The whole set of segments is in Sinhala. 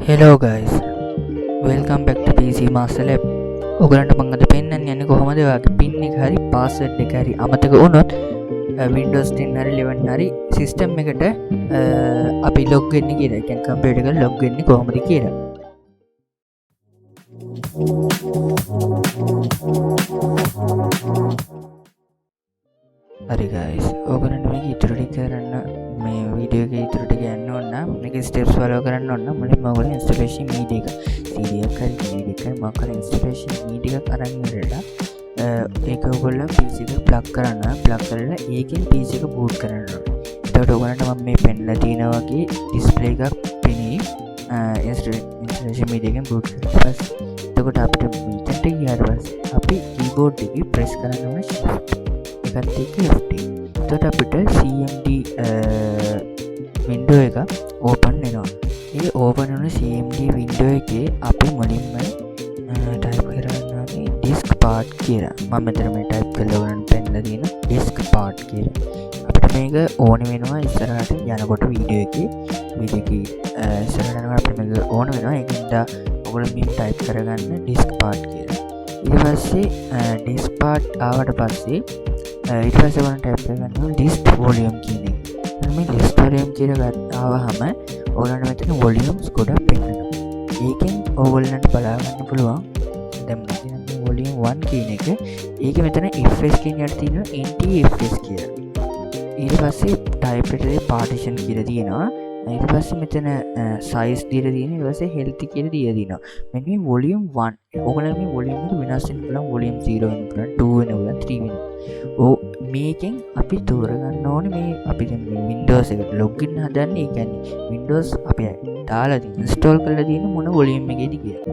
Hello guys, welcome back to PC Master Lab. ඔයගලන්ට මම අද පෙන්නන්න යන්නේ කොහොමද ඔයාගේ PIN එක හරි password එක හරි අමතක වුණොත් Windows 10 හරි 11 හරි system එකට අපි log වෙන්නේ කියලා. ඒ කියන්නේ computer එකට log වෙන්නේ කොහොමද කියලා. හරි guys, ඔයගලන්ට මේක ඉතුරු ටික කරන්න මේ වීඩියෝ එකේ ඉතුරු ටික යන්න ඕන නම් මේක ස්ටෙප්ස් follow කරන්න ඕන නම් මුලින්ම ඔයගොල්ලෝ installation media එක CD එකක් හරි DVD එකක් මොකක් හරි installation media එකක් අරන් ඉවරලා ඒක ඔයගොල්ලෝ PC එකට plug කරනවා. plug කරලා ඒකෙන් PC එක boot කරන්න ඕනේ. එතකොට ඔයගලන්ට මම මේ පෙන්නලා තියෙනා වගේ display එකක් පෙනේ installation media එකෙන් boot කරලා පස්සේ එතකොට අපිට මෙතනට ගියාට පස්සේ අපි keyboard එකේ press කරන්න ඕනේ shift එකත් එක්ක F10. එතකොට අපිට CMD window එක open වෙනවා. ඒ open වෙන CMD window එකේ අපි මුලින්ම type කරන්නේ disk part කියලා. මම මෙතන මේ type කරලා ඔයගලන්ට පෙන්නලා තියෙනවා disk part කියලා. අපිට මේක ඕන වෙනවා ඉස්සරහට යනකොට වීඩියෝ එකේ ඉස්සරහට යනකොට අපිට මේක ඕන වෙනවා. ඒකින්ද ඔයගොල්ලෝ මේ type කරගන්න disk part කියලා. ඊට පස්සේ disk part ආවට පස්සේ ඊට පස්සේ ඔයගොල්ලෝ type කරගන්න list volume කියන එක. මේ list volume කියලා ආවහම ඔයගොල්ලන්ට මෙතන volumes ගොඩක් පෙන්නනවා. ඒකෙන් ඔයගොල්ලන්ට බලා ගන්න පුළුවන් දැන් මෙතන මේ volume 1 කියන එක. ඒකේ මෙතන fs කියන යට තියෙනවා ntfs කියලා. ඊට පස්සේ type එකේ partition කියලා තියෙනවා. ඊට පස්සේ මෙතන size දීලා තියෙනවා. ඊට පස්සේ health කියලා දීලා තියෙනවා. මෙන්න මේ volume 1 ඔයගොල්ලෝ මේ volume එක වෙනස් වෙන්න පුළුවන්. volume 0 වෙන්න පුළුවන්, 2 වෙන්න පුළුවන්, 3 වෙන්න. මේකෙන් අපි තෝරගන්න ඕනේ මේ අපි දැන් මේ Windows එකට login හදන්නේ. ඒ කියන්නේ Windows අපි දාලා install කරලා තියෙන මොන volume එකේද කියලා.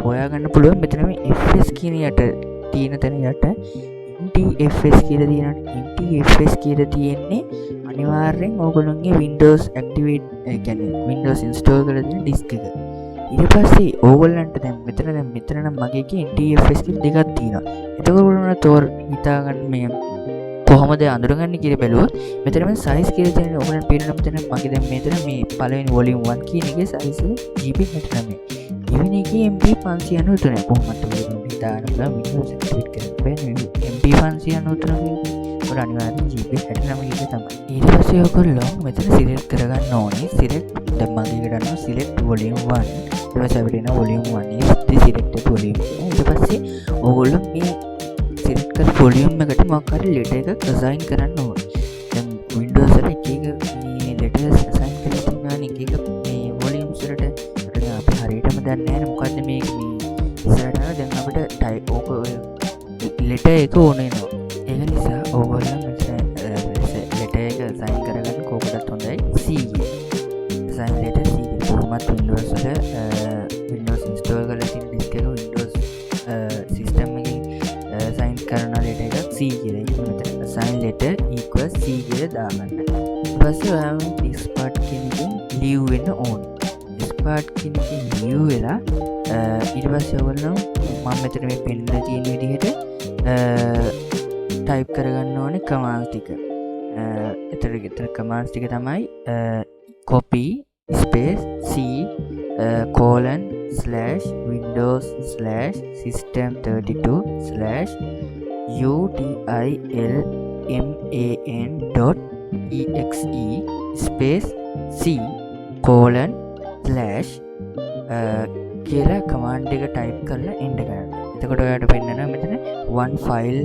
හොයාගන්න පුළුවන් මෙතන මේ fs කියන යට තියෙන තැන යට ntfs කියලා තියෙනවා. ntfs කියලා තියෙන්නේ අනිවාර්යෙන් ඕගොල්ලෝගේ Windows activate ඒ කියන්නේ Windows install කරලා තියෙන disk එක. ඊට පස්සේ ඕගොල්ලන්ට දැන් මෙතන නම් මගේ එකේ ntfs කියලා දෙකක් තියෙනවා. එතකොට ඔයගොල්ලෝ හිතාගන්න මේ කොහොමද අඳුරගන්නේ කියලා බැලුවොත් මෙතන මේ size කියලා තියෙන ඔයගොල්ලන්ට පේනවා මෙතන මගේ දැන් මෙතන මේ පළවෙනි volume 1 කියන එකේ size GB 69. දෙවෙනි එකේ MB 593. කොහොමද ඔයගොල්ලෝ හිතාගන්න Windows activate කරන්න MB 593 ඔය අනිවාර්යෙන් GB 69 එක තමයි. ඊට පස්සේ ඔයගොල්ලෝ මෙතන select කරගන්න ඕනේ. select දැන් මගේ එකට අනුව select volume 1. ඊට පස්සේ අපිට එන volume 1 is the selected volume. ඊට පස්සේ ඔයගොල්ලෝ මේ select කර volume එකට මොකක් හරි letter එකක් assign කරන්න ඕනේ. දැන් Windows වල එක මේ letters assign කරලා තියෙනවා නේ. එක මේ volumes වලට අපි හරියටම දන්නේ නැහැ මොකද්ද මේක මේ ඉස්සරහට දැන් අපිට type ඕක letter එක ඕන වෙනවා. ඒක නිසා ඔයගොල්ලෝ මෙතන letter එක assign කරගන්න කොහොමදත් හොඳයි C කියන. assign letter C කියන. කොහොමත් Windows වල Windows install කරලා තියෙන disk එක Windows system එකේ assign කරන letter එක C කියලා. ඒක මෙතන assign letter equals C කියලා දාගන්න. ඊට පස්සේ ඔයාම disk part කියන එකෙන් leave වෙන්න ඕන. disk part කියන එකෙන් leave වෙලා ඊට පස්සේ ඔයගොල්ලෝ මම මෙතන මේ පෙන්නලා තියෙන විදිහට type කරගන්න ඕනේ commands ටික. එතන commands ටික තමයි copy space c /windows/system32/utilman.exe space c කියලා command එක type කරලා enter කරන්න. එතකොට ඔයාලට පෙන්නනවා මෙතන one file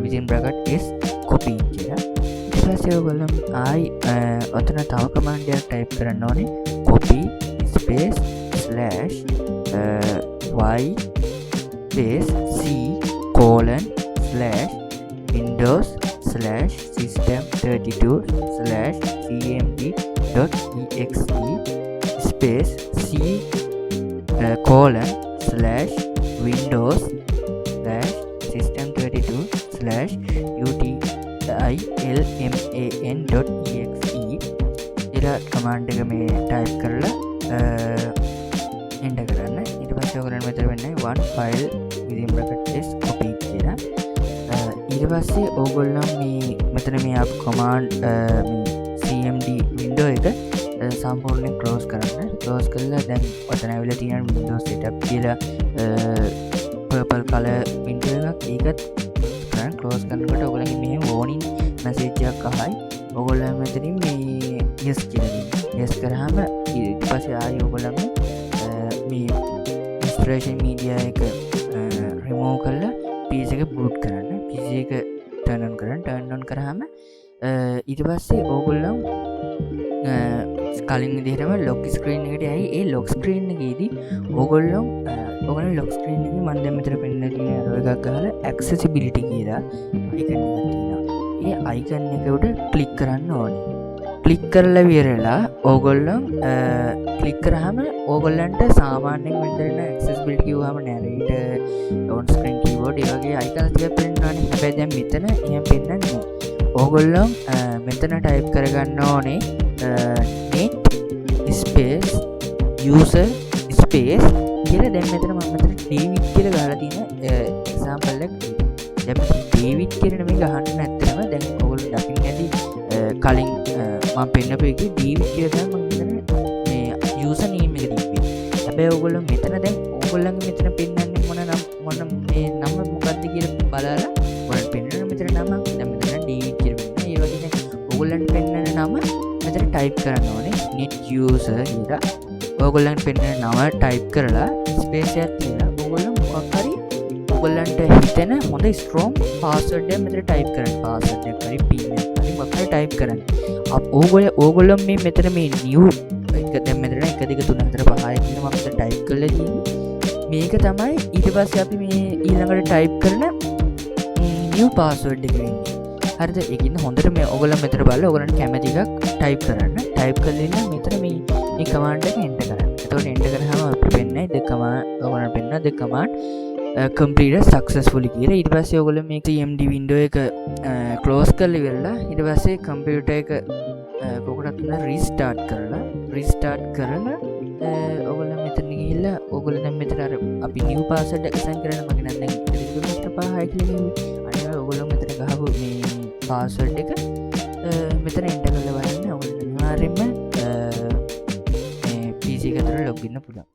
within bracket is copy කියලා. ඊට පස්සේ ඔයගොල්ලෝ ආයි ඔතන තව command එකක් type කරන්න ඕනේ copy space slash y space c :/windows /system32/cmd.exe space c :/windows /system32/utilman.exe කියලා command එක මේ type කරලා enter කරන්න. ඊට පස්සේ ඔයගොල්ලෝ මෙතන වෙන්නේ one file within bracket is copy කියලා. ඊට පස්සේ ඔයගොල්ලෝ මේ මෙතන මේ command cmd window එක සම්පූර්ණයෙන් ක්ලෝස් කරන්න. ක්ලෝස් කරලා දැන් ඔතන ඇවිල්ලා තියෙන Windows setup කියලා purple color window එකක් ඒකත් කරන් ක්ලෝස් කරනකොට ඔයගොල්ලන්ගේ මෙහෙ warning message එකක් අහයි. ඔයගොල්ලෝ මෙතනින් මේ yes කියලා දෙන්න. yes කරාම ඊට පස්සේ ආයෙ ඔයගොල්ලන්ගේ මේ installation media එක remove කරලා PC එක boot කරන්න. PC එක turn on කරන්න. turn on කරාම ඊට පස්සේ ඕගොල්ලෝ කලින් විදිහටම lock screen එකට යයි. ඒ lock screen එකේදී ඕගොල්ලෝ lock screen එකේ මම දැන් මෙතන පෙන්නලා තියෙන arrow එකක් ගහලා accessibility කියලා icon එකක් තියෙනවා. ඒ icon එක උඩ click කරන්න ඕනේ. click කරලා ඉවරලා ඕගොල්ලෝ click කරාම ඕගොල්ලන්ට සාමාන්‍යයෙන් වෙන්න accessibility කිව්වම narrator on screen keyboard ඒ වගේ icons ටිකක් පෙන්නනවානේ. හැබැයි දැන් මෙතන එහෙම පෙන්නන්නේ නැහැ. ඕගොල්ලෝ මෙතන type කරගන්න ඕනේ net space user space කියලා. දැන් මෙතන මම මෙතන David කියලා ගහලා තියෙන example එක. දැන් මෙතන David කියන මේ ගහන්න නැත්නම් දැන් ඔයගොල්ලෝ දකින්න ඇති කලින් මම පෙන්නපු එකේ David කියලා තමයි මම මෙතන මේ user name එක දීපේ. හැබැයි ඔයගොල්ලෝ මෙතන දැන් ඔයගොල්ලන්ගේ මෙතන පෙන්නන්නේ මොන මේ නම මොකක්ද කියලා බලලා ඔයාලට පෙන්නන මෙතන නම දැන් මෙතන David කියලා පෙන්නන. ඒ වගේ දැන් ඔයගොල්ලන්ට පෙන්නන නම මෙතන type කරන්න ඕනේ net user කියලා. ඔයගොල්ලන්ට පෙන්නන නම type කරලා space එකක් තියලා ඔයගොල්ලෝ මොකක් හරි ඔයගොල්ලන්ට හිතෙන හොඳ strong password එකක් මෙතන type කරන්න. password එක හරි pin එක හරි මොකක් හරි type කරන්න. ඔයගොල්ලෝ මේ මෙතන මේ new එක දැන් මෙතන 1 2 3 4 5 කියන මම මෙතන type කරලා තියෙන්නේ. මේක තමයි ඊට පස්සේ අපි මේ ඊළඟට type කරන new password එක වෙන්නේ. හරිද? ඒකින්ද හොඳට මේ ඔයගොල්ලෝ මෙතන බලලා ඔයගොල්ලන්ට කැමති එකක් type කරන්න. type කරලා ඉන්න මෙතන මේ command එක enter කරන්න. එතකොට enter කරාම අපිට වෙන්නේ the command ඔයගොල්ලන්ට පෙන්නන the command completed successfully කියලා. ඊට පස්සේ ඔයගොල්ලෝ මේ TMD window එක close කරලා ඉවරලා ඊට පස්සේ computer එක කොකටත් restart කරලා ඔයගොල්ලෝ මෙතන ගිහිල්ලා ඔයගොල්ලෝ දැන් මෙතන අර අපි new password එක assign කරන්න මගේ නම් දැන් 1 2 3 4 5 6 කියලා නෙමෙයි. අනිවාර්යයෙන් ඔයගොල්ලෝ මෙතන ගහපු මේ password එක මෙතන enter කරලා බලන්න ඔයගොල්ලෝ අනිවාර්යයෙන්ම මේ PC එක ඇතුළට log වෙන්න පුළුවන්.